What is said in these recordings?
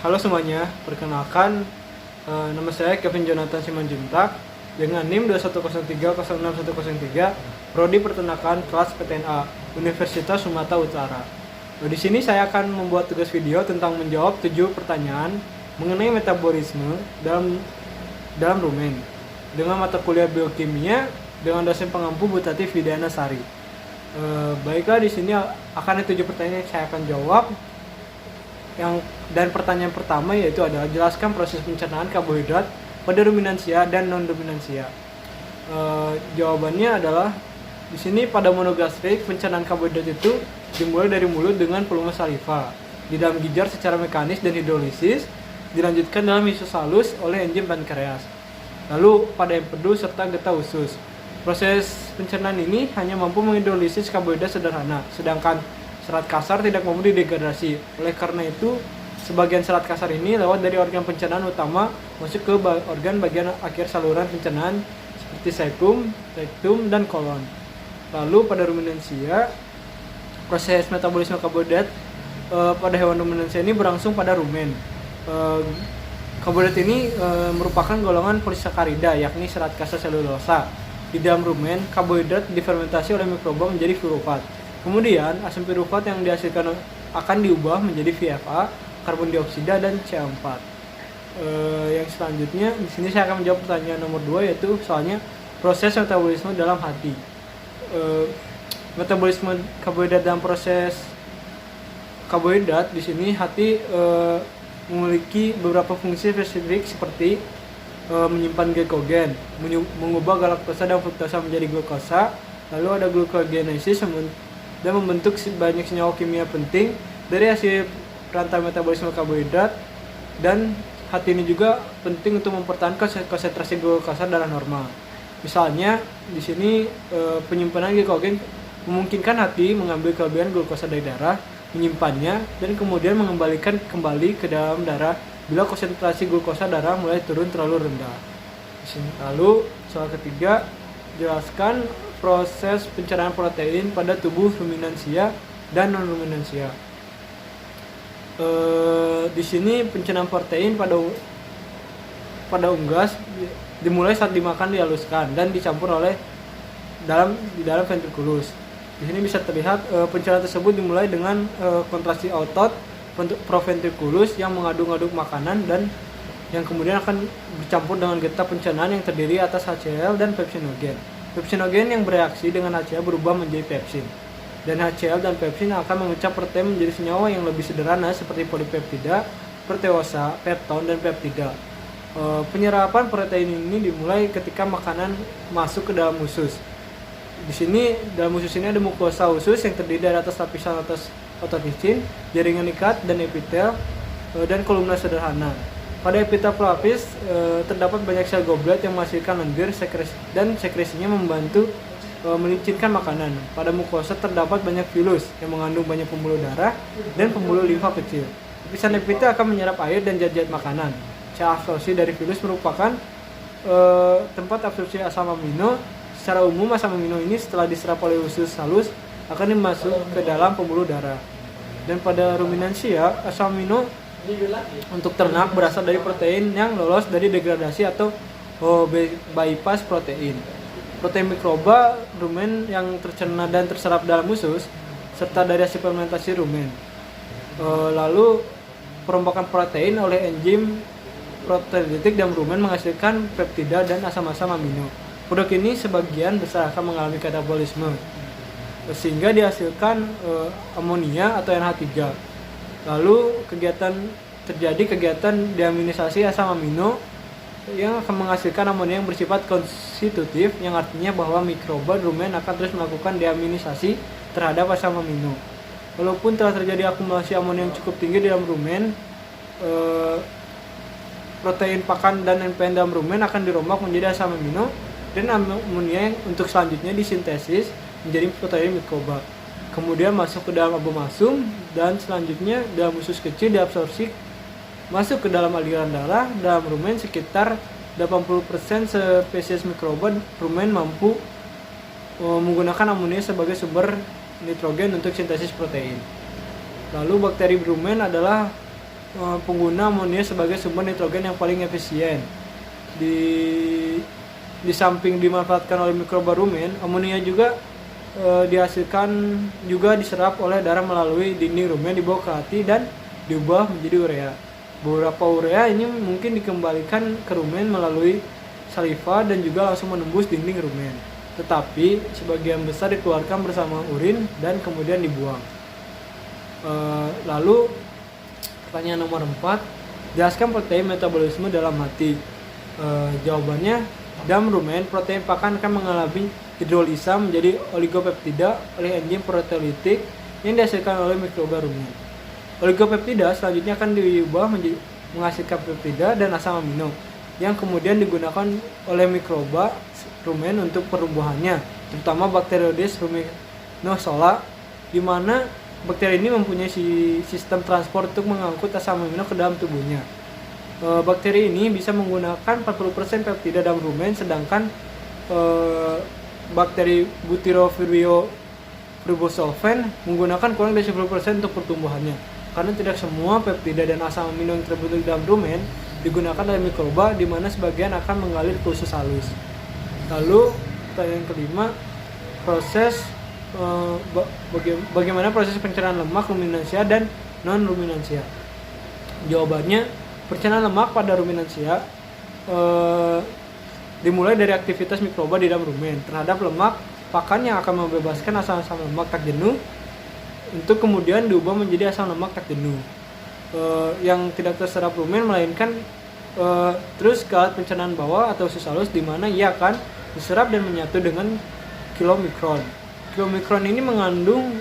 Halo semuanya, perkenalkan nama saya Kevin Jonathan Simanjuntak dengan NIM 2103061103, Prodi Peternakan kelas PTNA, Universitas Sumatera Utara. Di sini saya akan membuat tugas video tentang menjawab 7 pertanyaan mengenai metabolisme dalam rumen dengan mata kuliah biokimia dengan dosen pengampu Bu Tati Vidana Sari. Baiklah, di sini akan ada 7 pertanyaan yang saya akan jawab. Dan pertanyaan pertama yaitu adalah jelaskan proses pencernaan karbohidrat pada ruminansia dan non-ruminansia. Jawabannya adalah di sini pada monogastrik pencernaan karbohidrat itu dimulai dari mulut dengan volume saliva di dalam ginjal secara mekanis dan hidrolisis, dilanjutkan dalam usus halus oleh enzim pankreas. Lalu pada empedu serta getah usus. Proses pencernaan ini hanya mampu menghidrolisis karbohidrat sederhana, sedangkan serat kasar tidak mampu didegradasi. Oleh karena itu, sebagian serat kasar ini lewat dari organ pencernaan utama masuk ke organ bagian akhir saluran pencernaan seperti cecum, rectum, dan kolon. Lalu pada ruminansia, proses metabolisme karbohidrat pada hewan ruminansia ini berlangsung pada rumen. Karbohidrat ini merupakan golongan polisakarida, yakni serat kasar selulosa. Di dalam rumen, karbohidrat difermentasi oleh mikroba menjadi pirufat. Kemudian, asam pirufat yang dihasilkan akan diubah menjadi VFA, karbon dioksida, dan CH4. Yang selanjutnya, di sini saya akan menjawab pertanyaan nomor 2, yaitu soalnya proses metabolisme dalam hati. Metabolisme karbohidrat dalam proses karbohidrat di sini hati memiliki beberapa fungsi spesifik seperti menyimpan glikogen, mengubah galaktosa dan fruktosa menjadi glukosa, lalu ada glucogenesis dan membentuk banyak senyawa kimia penting dari hasil rantai metabolisme karbohidrat. Dan hati ini juga penting untuk mempertahankan konsentrasi glukosa darah normal. Misalnya di sini penyimpanan glikogen memungkinkan hati mengambil kelebihan glukosa dari darah, menyimpannya, dan kemudian mengembalikan kembali ke dalam darah bila konsentrasi glukosa darah mulai turun terlalu rendah. Lalu soal ketiga, jelaskan proses pencernaan protein pada tubuh ruminansia dan non-ruminansia. Di sini pencernaan protein pada unggas dimulai saat dimakan, dihaluskan dan dicampur di dalam ventriculus. Di sini bisa terlihat pencernaan tersebut dimulai dengan kontraksi otot proventriculus yang mengaduk-aduk makanan dan yang kemudian akan bercampur dengan getah pencernaan yang terdiri atas HCl dan pepsinogen. Pepsinogen yang bereaksi dengan HCl berubah menjadi pepsin, dan HCl dan pepsin akan memecah protein menjadi senyawa yang lebih sederhana seperti polipeptida, proteosa, pepton, dan peptida. Penyerapan protein ini dimulai ketika makanan masuk ke dalam usus. Di sini dalam usus ini ada mukosa usus yang terdiri dari atas lapisan atas otot licin, jaringan ikat, dan epitel dan kolumna sederhana. Pada epitel pelapis terdapat banyak sel goblet yang menghasilkan lendir dan sekresinya membantu melicinkan makanan. Pada mukosa terdapat banyak vilus yang mengandung banyak pembuluh darah dan pembuluh limfa kecil. Lapisan epitel akan menyerap air dan zat-zat makanan. Sel absorpsi dari vilus merupakan tempat absorpsi asam amino. Secara umum, asam amino ini setelah diserap oleh usus halus akan dimasuk ke dalam pembuluh darah. Dan pada ruminansia, asam amino untuk ternak berasal dari protein yang lolos dari degradasi atau bypass protein. Protein mikroba rumen yang tercerna dan terserap dalam usus serta dari hasil fermentasi rumen. Lalu perombakan protein oleh enzim proteolitik dalam rumen menghasilkan peptida dan asam-asam amino. Produk ini sebagian besar akan mengalami katabolisme sehingga dihasilkan amonia atau NH3. Lalu terjadi kegiatan deaminisasi asam amino yang akan menghasilkan amonia yang bersifat konstitutif, yang artinya bahwa mikroba rumen akan terus melakukan deaminisasi terhadap asam amino. Walaupun telah terjadi akumulasi amonia yang cukup tinggi di dalam rumen, protein pakan dan NPN dalam rumen akan dirombak menjadi asam amino, dan amonia yang untuk selanjutnya disintesis menjadi protein mikroba. Kemudian masuk ke dalam abomasum dan selanjutnya dalam usus kecil diabsorpsi masuk ke dalam aliran darah. Dalam rumen sekitar 80% spesies mikroba rumen mampu menggunakan amonia sebagai sumber nitrogen untuk sintesis protein. Lalu bakteri rumen adalah pengguna amonia sebagai sumber nitrogen yang paling efisien. Di samping dimanfaatkan oleh mikroba rumen, amonia juga dihasilkan juga diserap oleh darah melalui dinding rumen dibawa ke hati dan diubah menjadi urea. Beberapa urea ini mungkin dikembalikan ke rumen melalui saliva dan juga langsung menembus dinding rumen. Tetapi sebagian besar dikeluarkan bersama urin dan kemudian dibuang. Lalu pertanyaan nomor 4, jelaskan protein metabolisme dalam hati. Jawabannya, dalam rumen protein pakan akan mengalami hidrolisa menjadi oligopeptida oleh enzim proteolitik yang dihasilkan oleh mikroba rumen. Oligopeptida selanjutnya akan diubah menjadi menghasilkan peptida dan asam amino yang kemudian digunakan oleh mikroba rumen untuk pertumbuhannya, terutama Bacteroides ruminosola, di mana bakteri ini mempunyai sistem transport untuk mengangkut asam amino ke dalam tubuhnya. Bakteri ini bisa menggunakan 40% peptida dalam rumen, sedangkan bakteri Butyrofibrio ribosulfan menggunakan kurang dari 10% untuk pertumbuhannya. Karena tidak semua peptida dan asam amino yang terbentuk dalam rumen digunakan oleh mikroba, di mana sebagian akan mengalir ke usus halus. Lalu pertanyaan kelima, bagaimana proses pencernaan lemak ruminansia dan non ruminansia? Jawabannya, pencernaan lemak pada ruminansia dimulai dari aktivitas mikroba di dalam rumen terhadap lemak pakan yang akan membebaskan asam-asam lemak tak jenuh untuk kemudian diubah menjadi asam lemak tak jenuh yang tidak terserap rumen, melainkan terus ke alat pencernaan bawah atau usus halus, di mana ia akan diserap dan menyatu dengan kilomikron. Kilomikron ini mengandung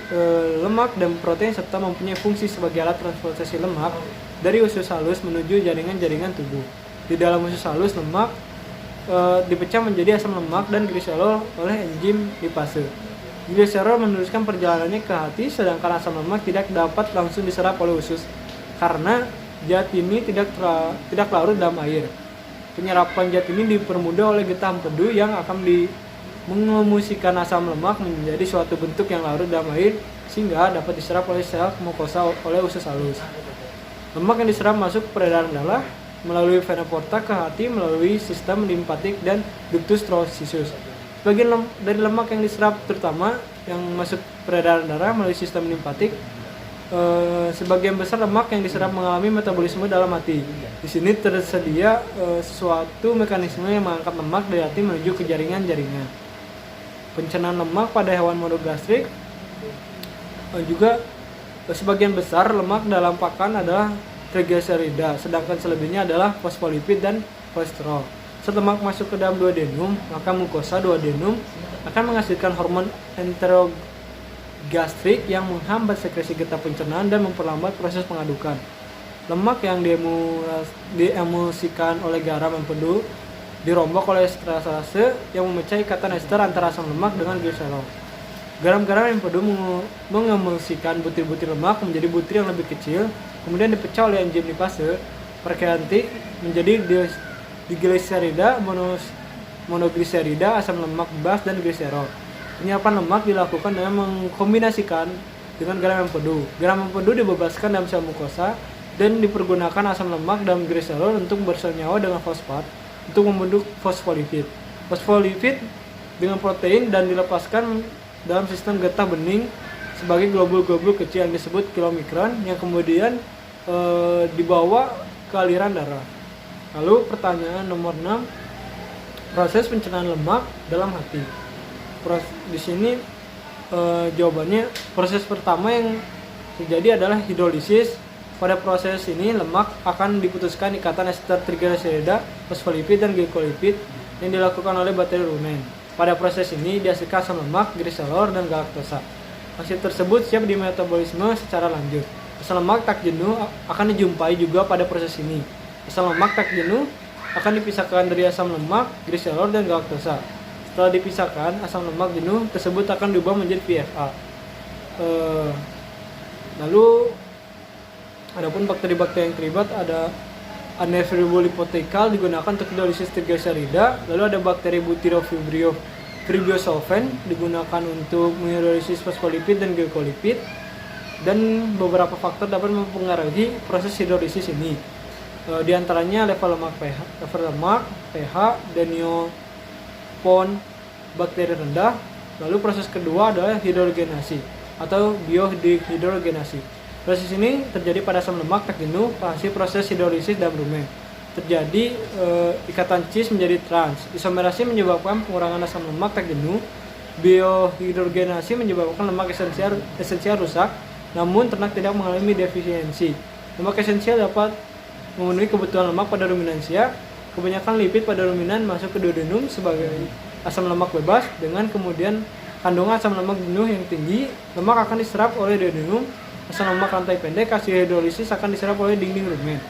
lemak dan protein serta mempunyai fungsi sebagai alat transportasi lemak dari usus halus menuju jaringan-jaringan tubuh. Di dalam usus halus, lemak dipecah menjadi asam lemak dan gliserol oleh enzim lipase. Gliserol meneruskan perjalanannya ke hati, sedangkan asam lemak tidak dapat langsung diserap oleh usus karena zat ini tidak larut dalam air. Penyerapan zat ini dipermudah oleh getah empedu yang akan mengemulsikan asam lemak menjadi suatu bentuk yang larut dalam air sehingga dapat diserap oleh sel mukosa oleh usus halus. Lemak yang diserap masuk peredaran darah melalui vena porta ke hati melalui sistem limfatik dan ductus trochleus. Sebagian dari lemak yang diserap, terutama yang masuk peredaran darah melalui sistem limfatik, sebagian besar lemak yang diserap mengalami metabolisme dalam hati. Di sini tersedia suatu mekanisme yang mengangkat lemak dari hati menuju ke jaringan-jaringan. Pencernaan lemak pada hewan monogastrik juga sebagian besar lemak dalam pakan adalah trigliserida, sedangkan selebihnya adalah fosfolipid dan kolesterol. Saat lemak masuk ke dalam duodenum, maka mukosa duodenum akan menghasilkan hormon enterogastrik yang menghambat sekresi getah pencernaan dan memperlambat proses pengadukan. Lemak yang diemulsikan oleh garam empedu dirombak oleh esterase yang memecah ikatan ester antara asam lemak dengan gliserol. Garam-garam empedu mengemulsikan butir-butir lemak menjadi butir yang lebih kecil, kemudian dipecah oleh enzim lipase perkeantik menjadi digliserida, monogliserida, asam lemak bebas, dan gliserol. Penyerapan lemak dilakukan dengan mengkombinasikan dengan garam empedu. Garam empedu dibebaskan dalam sel mukosa dan dipergunakan asam lemak dan gliserol untuk bersenyawa dengan fosfat untuk membentuk fosfolipid. Fosfolipid dengan protein dan dilepaskan dalam sistem getah bening sebagai globul-globul kecil yang disebut kilomikron yang kemudian dibawa ke aliran darah. Lalu pertanyaan nomor 6, proses pencernaan lemak dalam hati. Di sini jawabannya, proses pertama yang terjadi adalah hidrolisis. Pada proses ini lemak akan diputuskan ikatan ester trigliserida, fosfolipid, dan glikolipid yang dilakukan oleh bakteri rumen. Pada proses ini dihasilkan asam lemak, gliserol, dan galaktosa. Hasil tersebut siap dimetabolisme secara lanjut. Asam lemak tak jenuh akan dijumpai juga pada proses ini. Asam lemak tak jenuh akan dipisahkan dari asam lemak, gliserol, dan galaktosa. Setelah dipisahkan, asam lemak jenuh tersebut akan diubah menjadi VFA. Lalu adapun bakteri-bakteri yang terlibat ada Anaerobiolipotekal digunakan untuk hidrolisis trigliserida. Lalu ada bakteri Butyrofibrio ribossulfan digunakan untuk menghidrolisis fosfolipid dan glikolipid. dan beberapa faktor dapat mempengaruhi proses hidrolisis ini. Di antaranya level lemak pH, danio pon bakteri rendah. Lalu proses kedua adalah hidrogenasi atau biodehidrogenasi. Proses ini terjadi pada asam lemak tak jenuh hasil proses hidrolisis dalam rumen. Terjadi ikatan cis menjadi trans. Isomerasi menyebabkan pengurangan asam lemak tak jenuh. Biohidrogenasi menyebabkan lemak esensial rusak, namun ternak tidak mengalami defisiensi. Lemak esensial dapat memenuhi kebutuhan lemak pada ruminansia. Kebanyakan lipid pada ruminan masuk ke duodenum sebagai asam lemak bebas. Dengan kemudian kandungan asam lemak jenuh yang tinggi, lemak akan diserap oleh duodenum. Asam lemak rantai pendek hasil hidrolisis akan diserap oleh dinding rumen.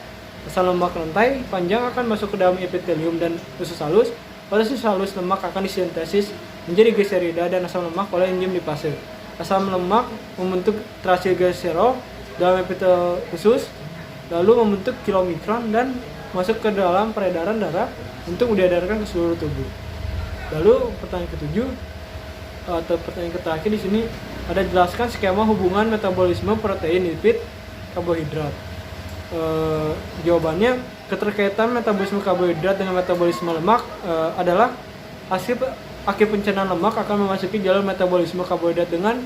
Asam lemak rantai panjang akan masuk ke dalam epitelium dan usus halus. Pada usus halus, lemak akan disintesis menjadi gliserida dan asam lemak oleh enzim lipase. Asam lemak membentuk triacylglycerol dalam epitel usus, lalu membentuk kilomikron dan masuk ke dalam peredaran darah untuk diedarkan ke seluruh tubuh. Lalu pertanyaan ketujuh atau pertanyaan terakhir di sini ada jelaskan skema hubungan metabolisme protein, lipid, karbohidrat. Jawabannya, keterkaitan metabolisme karbohidrat dengan metabolisme lemak adalah akhir pencernaan lemak akan memasuki jalur metabolisme karbohidrat dengan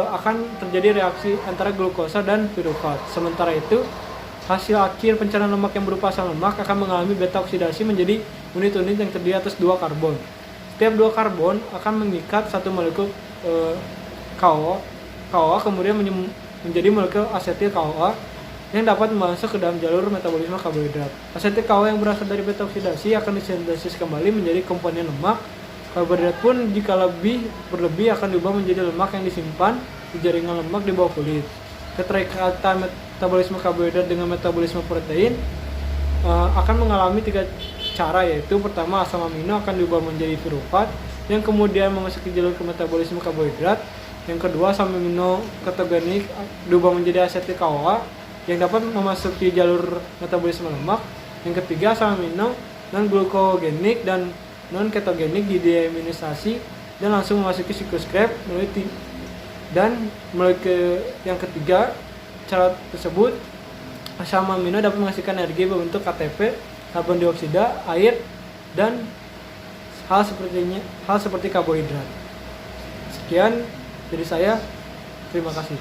akan terjadi reaksi antara glukosa dan pirufat. Sementara itu, hasil akhir pencernaan lemak yang berupa asam lemak akan mengalami beta oksidasi menjadi unit-unit yang terdiri atas 2 karbon. Setiap 2 karbon akan mengikat satu molekul KOA kemudian menjadi molekul asetil KOA yang dapat masuk ke dalam jalur metabolisme karbohidrat. Asetil KOA yang berasal dari beta oksidasi akan disintesis kembali menjadi komponen lemak. Karbohidrat pun jika berlebih akan diubah menjadi lemak yang disimpan di jaringan lemak di bawah kulit. Keterikatan metabolisme karbohidrat dengan metabolisme protein akan mengalami 3 cara, yaitu pertama, asam amino akan diubah menjadi pirufat yang kemudian memasuki jalur ke metabolisme karbohidrat. Yang kedua, asam amino ketogenik diubah menjadi asetil CoA yang dapat memasuki jalur metabolisme lemak. Yang ketiga, asam amino non glukogenik dan non ketogenik dideaminisasi dan langsung memasuki siklus Krebs. Dan melalui yang ketiga cara tersebut, asam amino dapat menghasilkan energi berbentuk ATP, karbon dioksida, air, dan hal seperti karbohidrat. Sekian dari saya, terima kasih.